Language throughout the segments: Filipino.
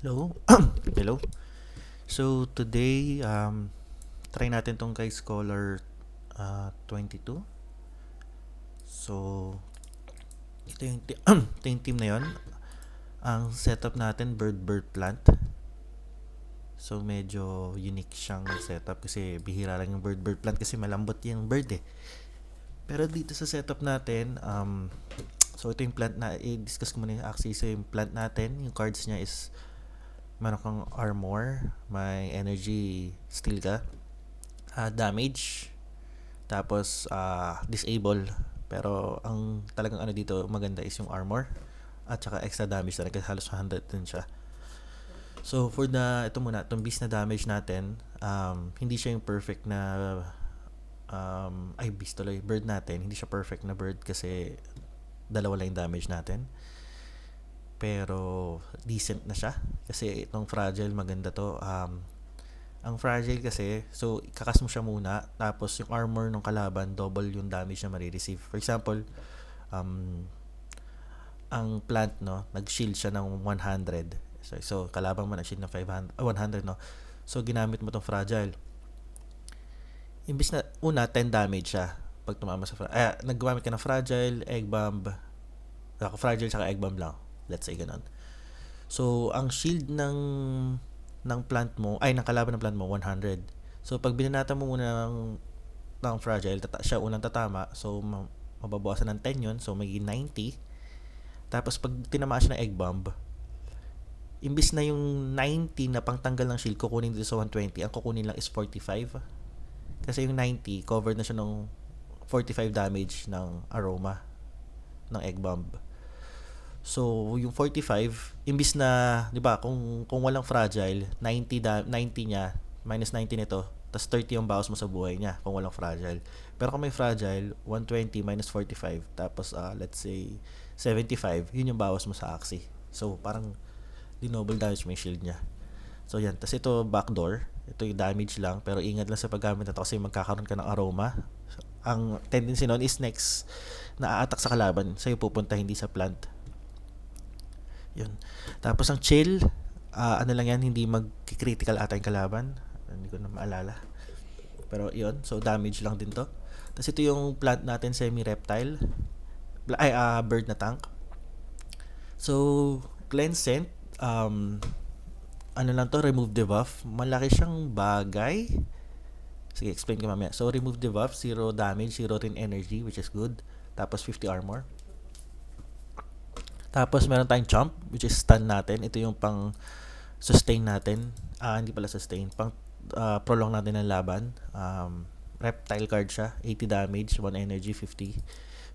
Hello? Hello? So, today, try natin tong kay Scholar 22. So, ito yung team na yon. Ang setup natin, bird plant. So, medyo unique siyang setup kasi bihira lang yung bird plant kasi malambot yung bird eh. Pero dito sa setup natin, so ito yung plant na, i-discuss ko muna yung axis. So, yung plant natin, yung cards niya is meron kang armor, may energy steel ka, damage, tapos disable. Pero ang talagang ano dito maganda is yung armor at saka extra damage na rin kasi halos 100 din siya. So for ito muna, itong beast na damage natin, hindi siya yung perfect na beast tuloy, bird natin, hindi siya perfect na bird kasi dalawa lang yung damage natin. Pero decent na siya kasi itong fragile maganda to. Ang fragile kasi, so kakas mo siya muna, tapos yung armor ng kalaban, double yung damage na marireceive. For example, um, ang plant, no, nag-shield siya ng 100. So kalaban mo nag-shield ng 500, 100, no. So, ginamit mo tong fragile. Imbis na, una, 10 damage siya. Pag tumama sa naggamit ka ng fragile, egg bomb, fragile saka egg bomb lang. Let's say ganun. So, ang shield ng plant mo, ay ng kalaban ng plant mo 100. So pag binanata mo muna ng fragile, siya unang tatama. So mababawasan ng 10 yun. So magiging 90. Tapos pag tinamaan siya ng egg bomb, imbis na yung 90 na pangtanggal ng shield kukunin dito sa 120, ang kukunin lang is 45. Kasi yung 90 covered na siya ng 45 damage ng aroma ng egg bomb. So, yung 45, imbis na, 'di ba, kung walang fragile, 90 niya, minus 90 nito, tas 30 yung bawas mo sa buhay niya kung walang fragile. Pero kung may fragile, 120 minus 45, tapos let's say 75, yun yung bawas mo sa axi. So, parang dinoble damage mo yung shield niya. So, yan. Tas ito, backdoor. Ito yung damage lang, pero ingat lang sa paggamit nito kasi magkakaroon ka ng aroma. Ang tendency nun is next na a-attack sa kalaban, sa'yo pupunta, hindi sa plant. Yun. Tapos ang chill, ano lang yan, hindi mag-critical ata yung kalaban. Hindi ko na maalala. Pero yun, so damage lang din to. Tapos ito yung plant natin, semi-reptile. Bird na tank. So, cleanse scent, ano lang to, remove debuff. Malaki siyang bagay. Sige, explain ko mamaya. So, remove debuff, 0 damage, 0 rin energy, which is good. Tapos 50 armor. Tapos meron tayong chomp, which is stun natin. Ito yung pang sustain natin. Hindi pala sustain. Pang prolong natin ng laban. Reptile card siya. 80 damage, 1 energy, 50.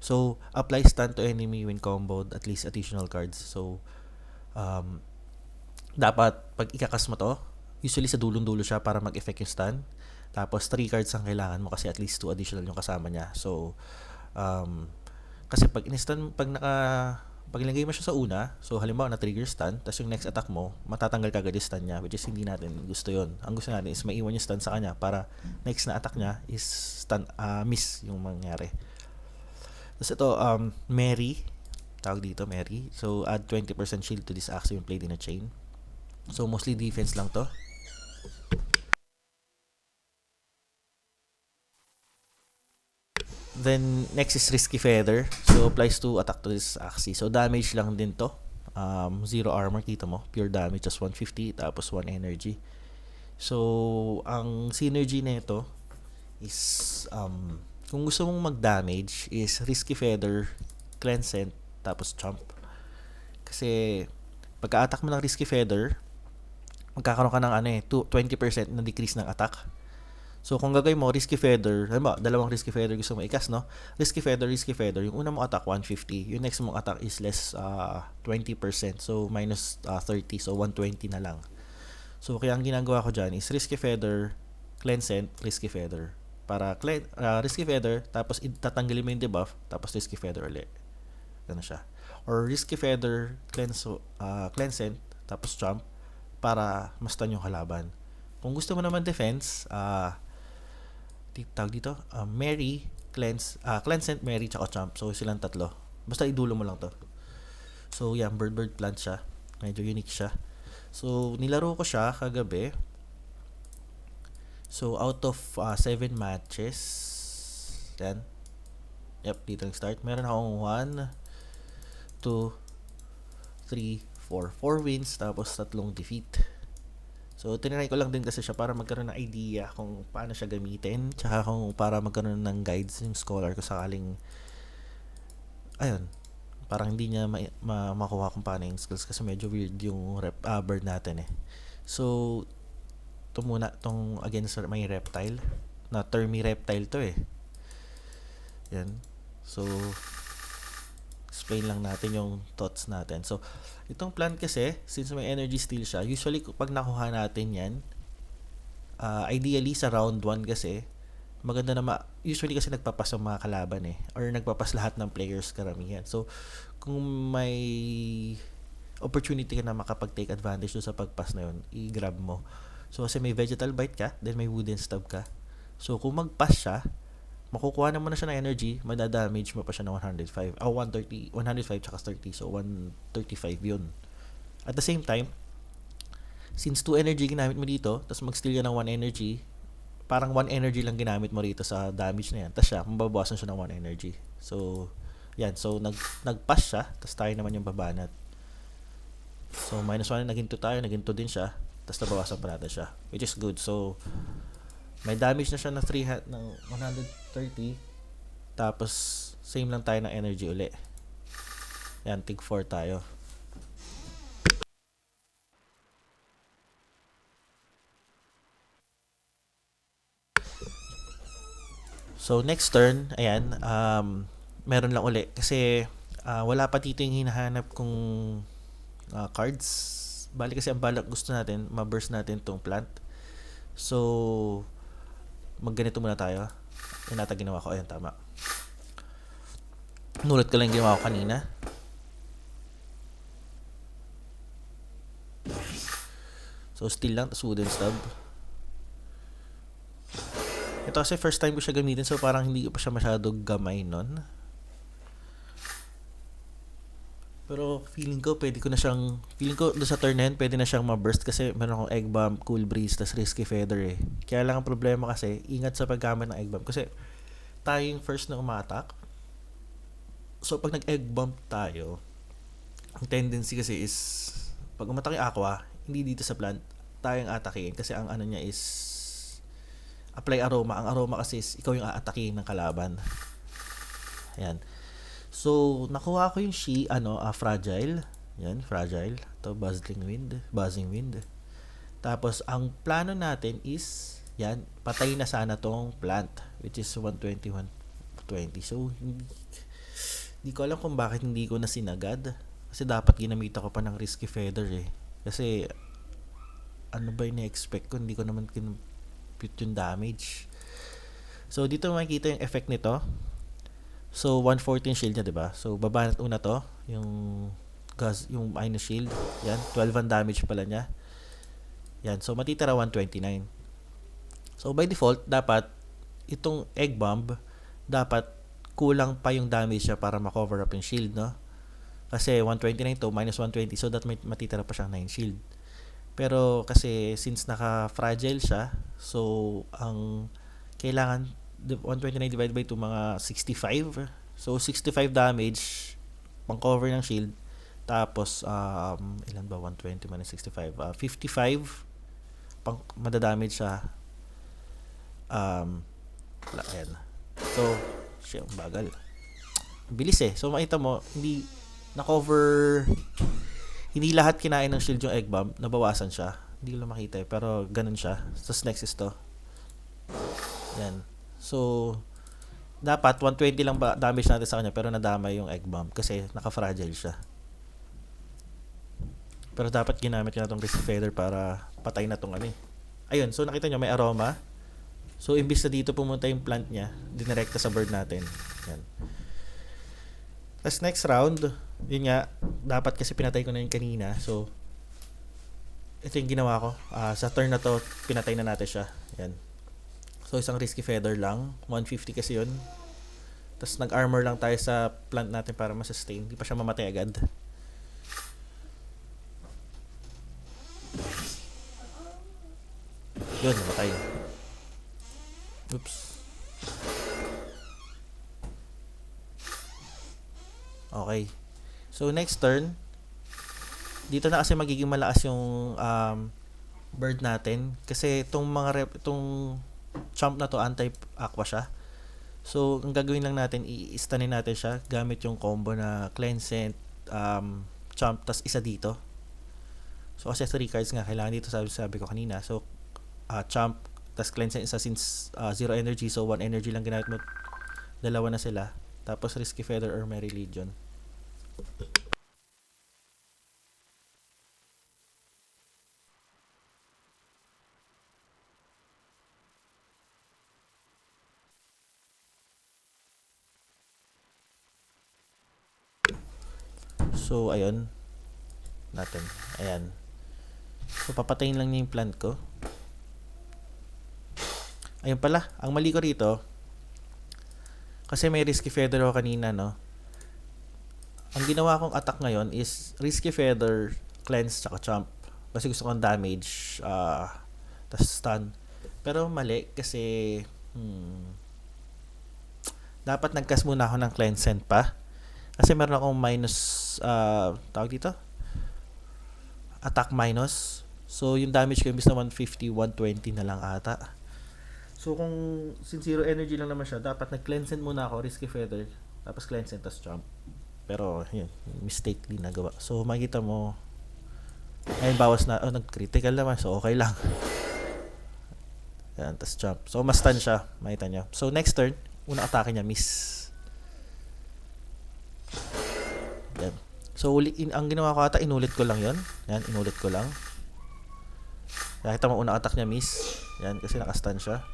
So, apply stun to enemy when comboed, at least additional cards. So, dapat pag ikakas mo to, usually sa dulong-dulo siya para mag-effect yung stun. Tapos 3 cards ang kailangan mo kasi at least 2 additional yung kasama niya. So, kasi pag in-stun, pag ilagay mo siya sa una, so halimbawa na trigger stun, tapos yung next attack mo, matatanggal ka agad yung stun niya, which is hindi natin gusto yon. Ang gusto natin is maiwan yung stun sa kanya para next na attack niya is stun, miss yung mangyari. Tapos ito, Mary, tawag dito, Mary. So, add 20% shield to this axe when played in a chain. So, mostly defense lang to. Then, next is Risky Feather. So, applies to attack to this axis. So, damage lang din to. 0 armor, kita mo. Pure damage, just 150, tapos 1 energy. So, ang synergy nito is, kung gusto mong mag-damage, is Risky Feather, Cleansent, tapos Chomp. Kasi, pagka-attack mo ng Risky Feather, magkakaroon ka ng 20% na decrease ng attack. So, kung gagawin mo, Risky Feather, halimbawa, dalawang Risky Feather gusto mo ikas, no? Risky Feather, yung una mong attack, 150. Yung next mong attack is less 20%. So, minus 30. So, 120 na lang. So, kaya ang ginagawa ko dyan is Risky Feather, Cleansent, Risky Feather. Para Risky Feather, tapos itatanggalin mo yung debuff, tapos Risky Feather ulit. Ganun siya. Or Risky Feather, Cleansent, tapos Jump, para mas tan yung kalaban. Kung gusto mo naman defense, tawag dito, Mary, Cleansent, Mary, tsaka Chomp. So, silang tatlo. Basta idulo mo lang to. So, yan, bird plant siya. Medyo unique siya. So, nilaro ko siya kagabi. So, out of 7 matches, yan. Yep, dito nag-start. Meron akong 1, 2, 3, 4. 4 wins, tapos 3 defeat. So, tinry ko lang din kasi siya para magkaroon ng idea kung paano siya gamitin. Tsaka kung para magkaroon ng guides yung scholar ko sakaling, ayun, parang hindi niya makuha kung paano yung skills kasi medyo weird yung bird natin eh. So, ito muna, itong against may reptile. Na termy reptile to eh. Yan. So, explain lang natin yung thoughts natin. So, itong plant kasi, since may energy steal siya, usually pag nakuha natin yan, ideally sa round 1 kasi, maganda na usually kasi nagpapas ang mga kalaban eh, or nagpapas lahat ng players karamihan. So, kung may opportunity ka na makapag-take advantage doon sa pagpass na yun, i-grab mo. So, kasi may vegetal bite ka, then may wooden stab ka. So, kung mag-pass siya, makukuha naman na siya ng energy, madadamage mo pa siya ng 105. 130, 105 tsaka 30. So, 135 yun. At the same time, since 2 energy ginamit mo dito, tapos mag-steal yan ng 1 energy, parang 1 energy lang ginamit mo rito sa damage na yan. Tapos siya, mababawasan siya ng 1 energy. So, yan. So, nag-pass siya, tapos tayo naman yung babanat. So, -1 naging 2 tayo, naging 2 din siya. Tapos nabawasan pa natin siya, which is good. So, may damage na siya na 3 ng 130. Tapos, same lang tayo ng energy uli. Yan, tig 4 tayo. So, next turn, ayan, meron lang uli. Kasi, wala pa dito yung hinahanap kong cards. Bali kasi ang balak gusto natin, ma-burst natin tong plant. So, magganito muna tayo. Yan nata ginawa ko. Ayan, tama. Nulot ko lang yung ginawa ko kanina. So, still lang. Tapos wooden stab. Ito kasi first time ko siya gamitin. So, parang hindi ko pa siya masyadong gamay nun. Pero feeling ko doon sa turn na yun, pwede na siyang ma-burst kasi meron akong egg bomb, cool breeze, tas risky feather eh. Kaya lang ang problema kasi, ingat sa paggamit ng egg bomb kasi tayo yung first na umatak. So pag nag-egg bomb tayo, ang tendency kasi is pag umatak yung aqua, hindi dito sa plant, tayong atakihin kasi ang ano niya is apply aroma. Ang aroma kasi is ikaw yung aatakihin ng kalaban. Ayan. So, nakuha ko yung fragile. Yan, fragile. Ito, buzzing wind. Tapos, ang plano natin is, yan, patay na sana tong plant, which is 120, 120. So, hindi ko alam kung bakit hindi ko na sinagad. Kasi dapat ginamit ko pa ng risky feather eh. Kasi, ano ba yung na-expect ko? Hindi ko naman kinupit yung damage. So, dito makikita yung effect nito. So, 114 shield niya, diba? So, babanat una to, yung minus shield. Yan, 12 ang damage pala niya. Yan, so matitira 129. So, by default, dapat, itong egg bomb, dapat kulang pa yung damage niya para ma-cover up yung shield, no? Kasi 129 to, minus 120, so that may matitira pa siyang 9 shield. Pero, kasi, since naka-fragile siya, so, ang kailangan 129 divided by 2 mga 65. So 65 damage pang cover ng shield. Tapos ilan ba 120 minus 65? 55 pang madadamage siya. Ayan. So, siya bagal. Bilis eh. So makita mo, hindi na-cover, hindi lahat kinain ng shield yung egg bomb, nabawasan siya. Hindi ko lang makita eh, pero ganun siya. Tapos next is to. Yan. So, dapat 120 lang ba damage natin sa kanya pero nadamay yung egg bomb kasi naka-fragile siya. Pero dapat ginamit ko na itong risky feather para patay na itong Ayun, so nakita nyo may aroma. So, imbis na dito pumunta yung plant niya, dinirekta sa bird natin. Yan. Tapos next round, yun nga, dapat kasi pinatay ko na yung kanina. So, ito yung ginawa ko. Sa turn na to, pinatay na natin siya. Yan. So, isang risky feather lang. 150 kasi yun. Tapos, nag-armor lang tayo sa plant natin para ma-sustain. Hindi pa siya mamatay agad. Yun, namatay. Oops. Okay. So, next turn, dito na kasi magiging malakas yung bird natin. Kasi itong champ na to, anti-aqua siya. So, ang gagawin lang natin, i-stunin natin siya gamit yung combo na Cleansent, champ, tas isa dito. So, kasi 3 cards nga, kailangan dito sabi ko kanina. So, champ, tas Cleansent isa since 0 energy. So, 1 energy lang ginamit mo. Dalawa na sila. Tapos, Risky Feather or Merry Legion. So, ayun. Natin. Ayan. So, papatayin lang niya yung plant ko. Ayun pala. Ang mali ko rito, kasi may Risky Feather ako kanina, no? Ang ginawa kong attack ngayon is Risky Feather, Cleanse, tsaka Chomp. Kasi gusto kong damage, tas stun. Pero mali kasi dapat nagcast muna ako ng Cleansent pa. Kasi meron akong minus, tawag dito? Attack minus. So, yung damage ko, imbis na 150, 120 na lang ata. So, since 0 energy lang naman siya, dapat nag-Cleansent muna ako, Risky Feather, tapos Cleansent, tas Chomp. Pero, yun, mistakenly nagawa. So, makikita mo, ayun, bawas na, nag-critical naman, so okay lang. Yan, tas Chomp. So, mas stun siya, makita nyo. So, next turn, unang atake niya, miss. Yan. So, ang ginawa ko ata, inulit ko lang yon. Yan, inulit ko lang. Nakita mo, unang attack niya, miss. Yan, kasi nakastun siya.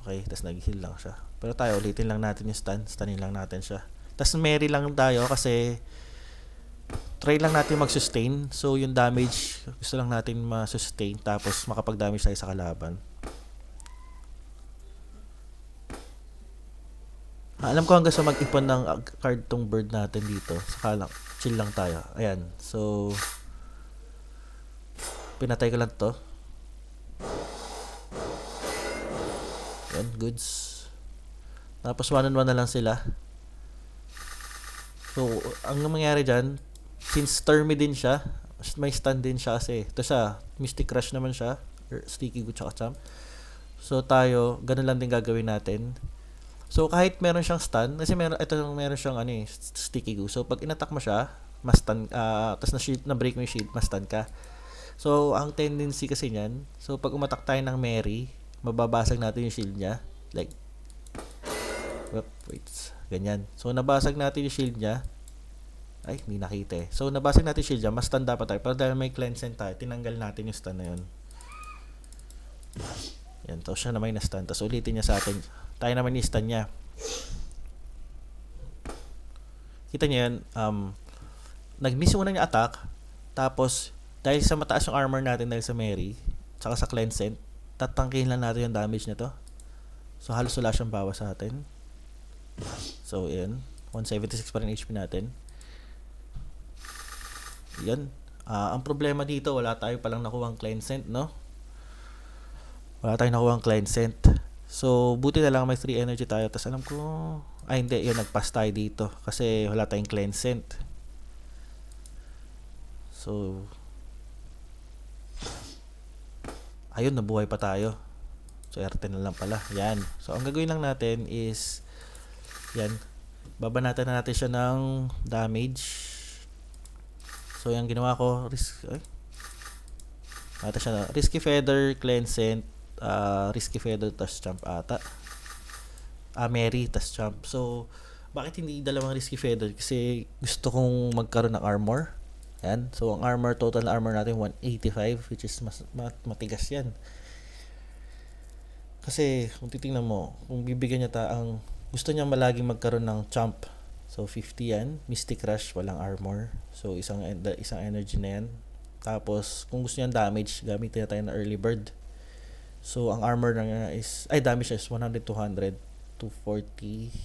Okay, tas nag-heal lang siya. Pero tayo, ulitin lang natin yung stun. Stunin lang natin siya. Tas Merry lang tayo kasi try lang natin mag-sustain. So, yung damage, gusto lang natin ma-sustain. Tapos, makapag-damage tayo sa kalaban. Alam ko hanggang sa mag-ipon ng card tong bird natin dito. Saka lang, chill lang tayo. Ayan. So, pinatay ko lang to. Ayan, goods. Tapos 1-on-1 na lang sila. So, ang mangyayari dyan, since Termy din siya, may stun din siya kasi. Ito siya, Mystic Rush naman siya. Sticky Good tsaka Champ. So, tayo, ganun lang din gagawin natin. So, kahit meron siyang stun, kasi meron siyang Sticky Goo. So, pag inattack mo siya, mas stun, tapos na-break mo yung shield, mas stun ka. So, ang tendency kasi niyan, so, pag umattack tayo ng Merry, mababasag natin yung shield niya. Like, wait, ganyan. So, nabasag natin yung shield niya. Ay, hindi nakita eh. So, nabasag natin yung shield niya, mas stun dapat tayo. Pero dahil may Cleansent tayo, tinanggal natin yung stun na yun. Yan, to siya naman yung na-stun. Tapos ulitin niya sa atin. Tayo naman yung stun niya. Kita niyo yan, nag-miss muna yung attack. Tapos, dahil sa mataas yung armor natin dahil sa Merry, tsaka sa Cleansent, tatangkihin lang natin yung damage nito. So, halos wala siyang bawas sa atin. So, yan. 176 pa rin HP natin. Yan. Ang problema dito, wala tayo palang nakuha ang Cleansent, no? Wala tayong nakuha ang Cleansent. So, buti na lang may 3 energy tayo. Tapos alam ko, hindi, yun, nag-pass tayo dito. Kasi wala tayong Cleansent. So, ayun, nabuhay pa tayo. So, RT na lang pala. Yan. So, ang gagawin lang natin is, yan, babanatan na natin siya ng damage. So, yung ginawa ko, Risky Feather, Cleansent, Risky Feather, tas Champ ata. Merry, tas Champ. So, bakit hindi dalawang Risky Feather? Kasi gusto kong magkaroon ng armor. Yan. So, ang total armor natin 185, which is matigas yan. Kasi, kung titingnan mo, kung bibigyan niya gusto niya malaging magkaroon ng Champ. So, 50 yan. Mystic Rush, walang armor. So, isang energy na yan. Tapos, kung gusto niya damage, gamitin na tayo ng Early Bird. So, ang armor na niya damage is 100, 200, 240,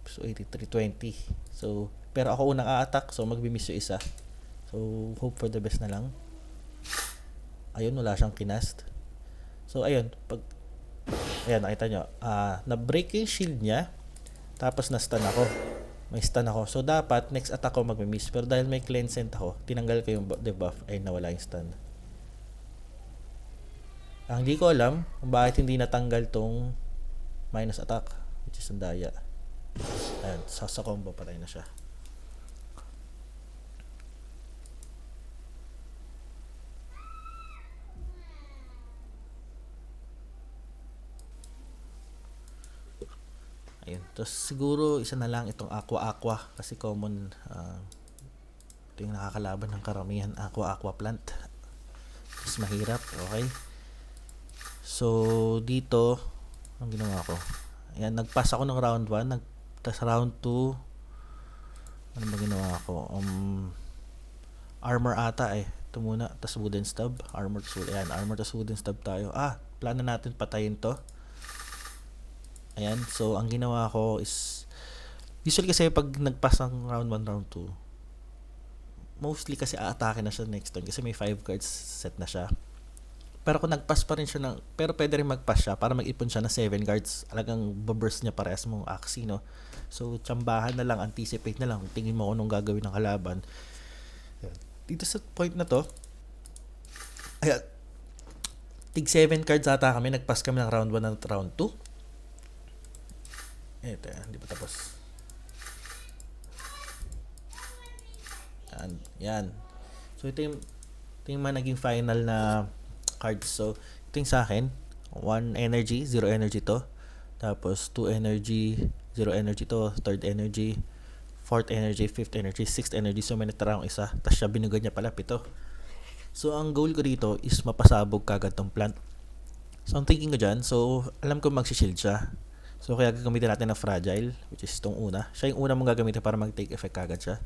so 83, 20. So, pero ako unang a-attack, so magbi-miss yung isa. So, hope for the best na lang. Ayun, wala siyang kinast. So, ayun. Ayan, nakita nyo. Na-break yung shield niya. Tapos na-stun ako. May stun ako. So, dapat, next attack ko mag-miss. Pero dahil may cleansent ako, tinanggal ko yung debuff. Ay, nawala yung stun. Ang hindi ko alam kung bakit hindi natanggal tong minus attack. Which is ang daya. Ayan, sa combo patay na siya. Ayun. Tapos siguro isa na lang itong aqua kasi common ito yung nakakalaban ng karamihan aqua plant. Mas mahirap. Okay. So dito ang ginawa ko. Ayan, nagpass ako ng round 1, tas round 2 ano ba ginawa ko? Armor ata eh. Ito muna, tas wooden stub, armor tas wooden stub tayo. Plano natin patayin to. Ayan, so ang ginawa ko is usually kasi pag nagpass ng round 1, round 2 mostly kasi aatake na siya next turn kasi may 5 cards set na siya. Pero kung nagpass pa rin siya pero pwede rin magpass siya para mag-ipon siya ng 7 cards. Alagang baburst niya parehas mong Axie, no? So, tsambahan na lang, anticipate na lang. Tingin mo kung anong gagawin ng kalaban. Dito sa point na to, ayan, tig 7 cards ata kami. Nagpass kami ng round 1 at round 2. Ito, hindi pa tapos. Yan. So, ito yung mga naging final na cards. So, ito yung sa akin. 1 energy, 0 energy to. Tapos, 2 energy, 0 energy to. 3rd energy, 4th energy, 5th energy, 6th energy. So, may natara akong isa. Tapos siya binugad niya pala 7. So, ang goal ko dito is mapasabog kagad tong plant. So, ang thinking ko dyan, so, alam ko mag-shield siya. So, kaya gagamitin natin na fragile, which is itong una. Siya yung una mong gagamitin para mag-take effect kagad siya.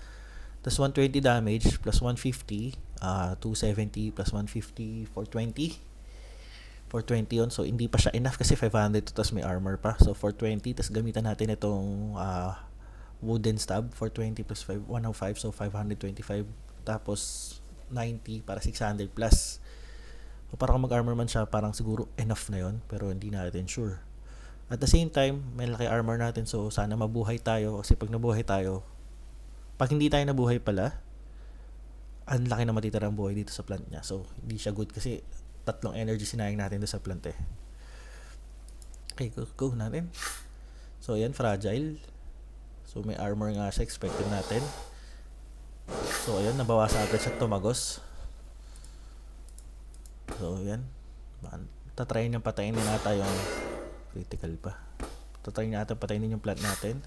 Tapos 120 damage plus 150, 270 plus 150, 420. 420 yun. So, hindi pa siya enough kasi 500 to, tapos may armor pa. So, 420. Tapos gamitan natin itong wooden stab. 420 plus 105. So, 525. Tapos, 90 para 600 plus. So, para kung mag-armor man siya, parang siguro enough na yun. Pero hindi natin sure. At the same time, may laki armor natin. So, sana mabuhay tayo. Kasi pag nabuhay tayo, pag hindi tayo nabuhay pala, ang laki na matitirang buhay dito sa plant niya. So, hindi siya good kasi 3 energy sinayang natin doon sa plant eh. Okay, go natin. So, yan, fragile. So, may armor nga siya, expected natin. So, ayan, nabawasan agad siya tumagos. So, yan. Tatry niyang patayin din natin yung critical pa. Tatry natin patayin yung plant natin.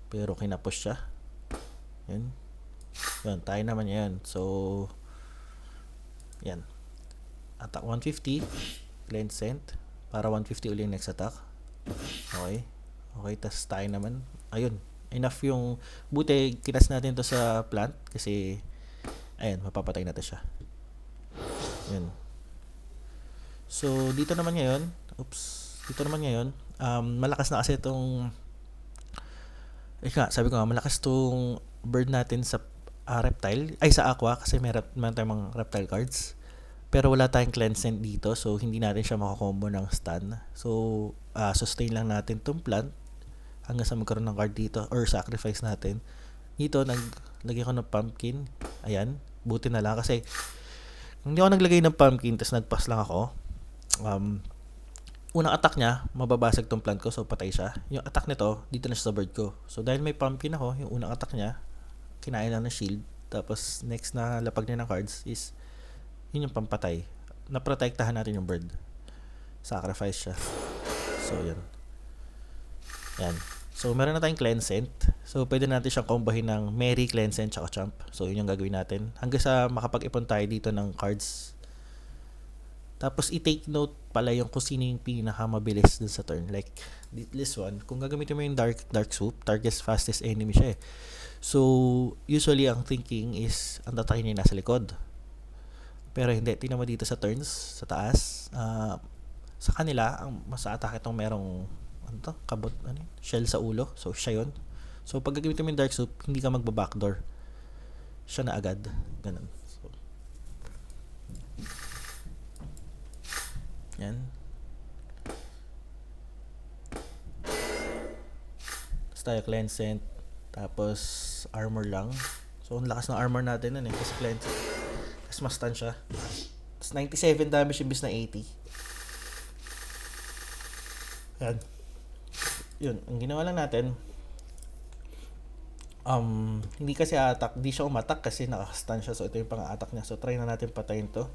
Pero kinapush siya. Yan. Yan, tayo naman yan. So, yan. Attack 150. Cleansent. Para 150 ulit yung next attack. Okay. Okay, tas tayo naman. Ayun. Enough yung buti, kinas natin to sa plant. Kasi, ayun, mapapatay natin siya. Yan. So, dito naman ngayon. Malakas na kasi itong sabi ko nga, malakas tong bird natin sa reptile, ay sa aqua, kasi meron tayong mga reptile cards. Pero wala tayong cleansent dito, so hindi natin siya makakombo ng stun. So, sustain lang natin tong plant hanggang sa magkaroon ng card dito, or sacrifice natin. Dito, naglagay ko ng pumpkin. Ayan, buti na lang kasi kung hindi ako naglagay ng pumpkin, tapos nagpass lang ako, unang attack niya, mababasag tong plant ko, so patay siya. Yung attack nito, dito na siya sa bird ko. So, dahil may pumpkin ako, yung unang attack niya, kinain lang ng shield. Tapos, next na lapag niya ng cards is, yun yung pampatay. Naprotektahan natin yung bird. Sacrifice siya. So, yan. Yan. So, meron na tayong cleansent. So, pwede natin siyang combohin ng Merry, cleansent, tsaka champ. So, yun yung gagawin natin. Hanggang sa makapag-ipon tayo dito ng cards. Tapos, i-take note pala yung kung sino yung pinakamabilis dun sa turn. Like, this one, kung gagamitin mo yung dark swoop, target fastest enemy siya eh. So, usually, ang thinking is, ang tatay niya nasa likod. Pero hindi, tingnan mo dito sa turns, sa taas. Sa kanila, ang mas atake itong merong, shell sa ulo. So, siya yun. So, pag gagamitin mo yung dark swoop, hindi ka magba-backdoor. Siya na agad. Ganun. So, Yan. Tapos tayo cleansing. Tapos armor lang. So ang lakas ng armor natin nun eh. Kasi cleansing. Tapos ma-stun siya. Tapos 97 damage imbis na 80. Yan. Yun. Ang ginawa lang natin, hindi kasi attack, di siya umattack kasi naka-stun siya. So ito yung pang-attack niya. So try na natin patayin to.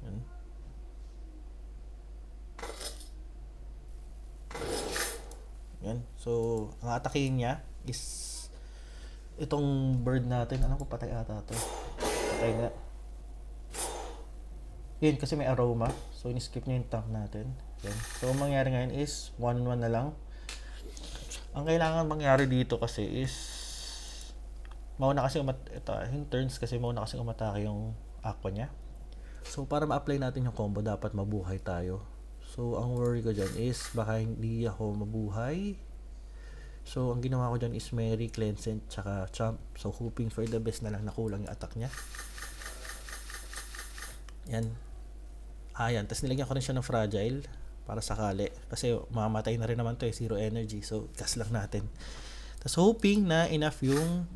Yan. Yan. So ang atakin niya is itong bird natin. Alam ko patay ata to. Patay nga. Yun kasi may aroma. So in-skip niya yung tank natin. Yan. So ang mangyari ngayon is 1-1 na lang. Ang kailangan mangyari dito kasi is mauna kasi yung turns kasi mauna kasi umatake yung aqua niya. So para ma-apply natin yung combo dapat mabuhay tayo. So ang worry ko dyan is baka hindi ako mabuhay. So ang ginawa ko dyan is Mary, Cleansing, tsaka Champ. So hoping for the best na lang na kulang yung attack niya. Yan. Yan. Tapos nilagyan ko rin siya ng fragile para sakali. Kasi mamamatay na rin naman to eh. Zero energy. So gas lang natin. Tapos hoping na enough yung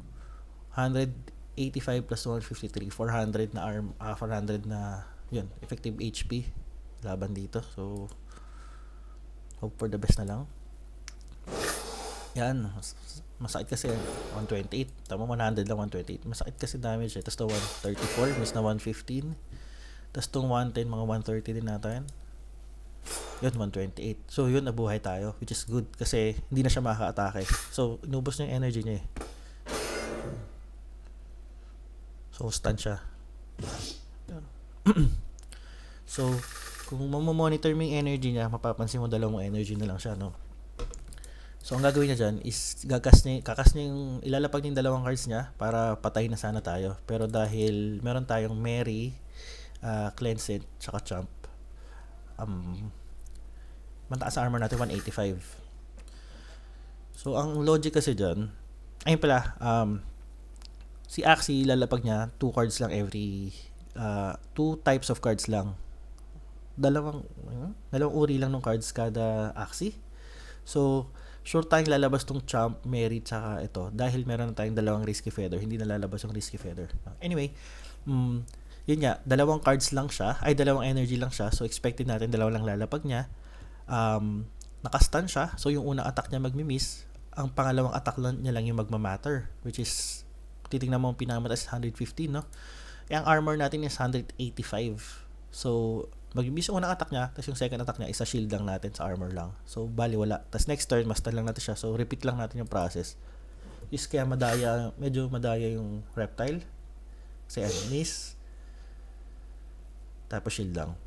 185 plus 153. 400 na 400 na yun. Effective HP. Laban dito. So hope for the best na lang. Yan. Masakit kasi 128. Tama 100 lang 128. Masakit kasi damage eh. Tapos to 134. Miss na 115. Tapos itong 110, mga 130 din natin. Yun, 128. So, yun, nabuhay tayo. Which is good. Kasi, hindi na siya makaka-atake. So, inubos niya yung energy niya eh. So, stun siya. So, kung mamamonitor mo yung energy niya, mapapansin mo dalawang energy na lang siya, no? So, ang gagawin niya dyan is kakas niya yung ilalapag niya yung dalawang cards niya para patay na sana tayo. Pero dahil meron tayong Mary, Cleansing, tsaka Champ, mataas sa armor natin 185. So ang logic kasi dyan, ayun pala, si Axie lalapag niya 2 cards lang every 2 types of cards lang, dalawang uri lang ng cards kada Axie. So sure tayong lalabas tong Champ, Mary, tsaka ito dahil meron na tayong dalawang Risky Feather. Hindi na lalabas yung Risky Feather. Anyway, yun nga, dalawang cards lang siya, dalawang energy lang siya. So expected natin dalawang lang lalapag niya. Nakastun siya. So yung unang attack niya magmi-miss. Ang pangalawang attack niya lang yung magmamatter, which is titingnan mo ang pinamataas 115, no? Ang armor natin is 185. So mag-miss yung unang attack niya, tapos yung second attack niya isa shield lang natin sa armor lang. So bali wala. Tapos next turn master lang natin siya. So repeat lang natin yung process. Is kaya medyo madaya yung reptile. Kasi miss. Tapos shield lang.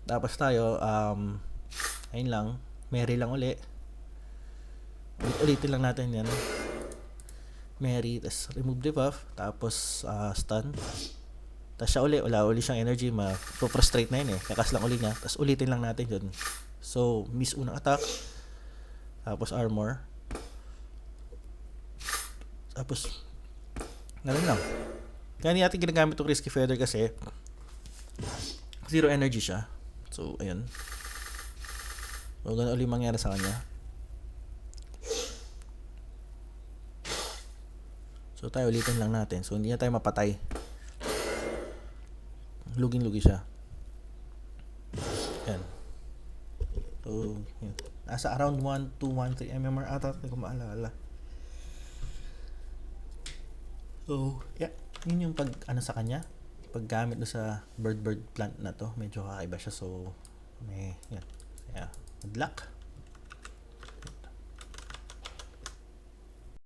Tapos tayo, ayun lang, Mary lang uli. Ulitin lang natin yan. Mary, tapos remove debuff, tapos stun. Tapos siya wala uli siyang energy, ma-frustrate na yun eh. Kakas lang uli niya, tapos ulitin lang natin yun. So, miss unang attack, tapos armor. Tapos, ganun lang. Kaya hindi natin ginagamit itong Risky Feather kasi zero energy siya. So, ayun. So, ganun ulit mangyari sa kanya. So, tayo ulitin lang natin. So, hindi na tayo mapatay. Lugin-lugi siya. Ayan. So, yun. Nasa around 1, 2, 1, 3 MMR ata. Hindi ko maalala. So, yeah. Yun yung sa kanya. Paggamit do sa bird plant na to. Medyo kakaiba siya. So, may, yan. Yeah. Good luck.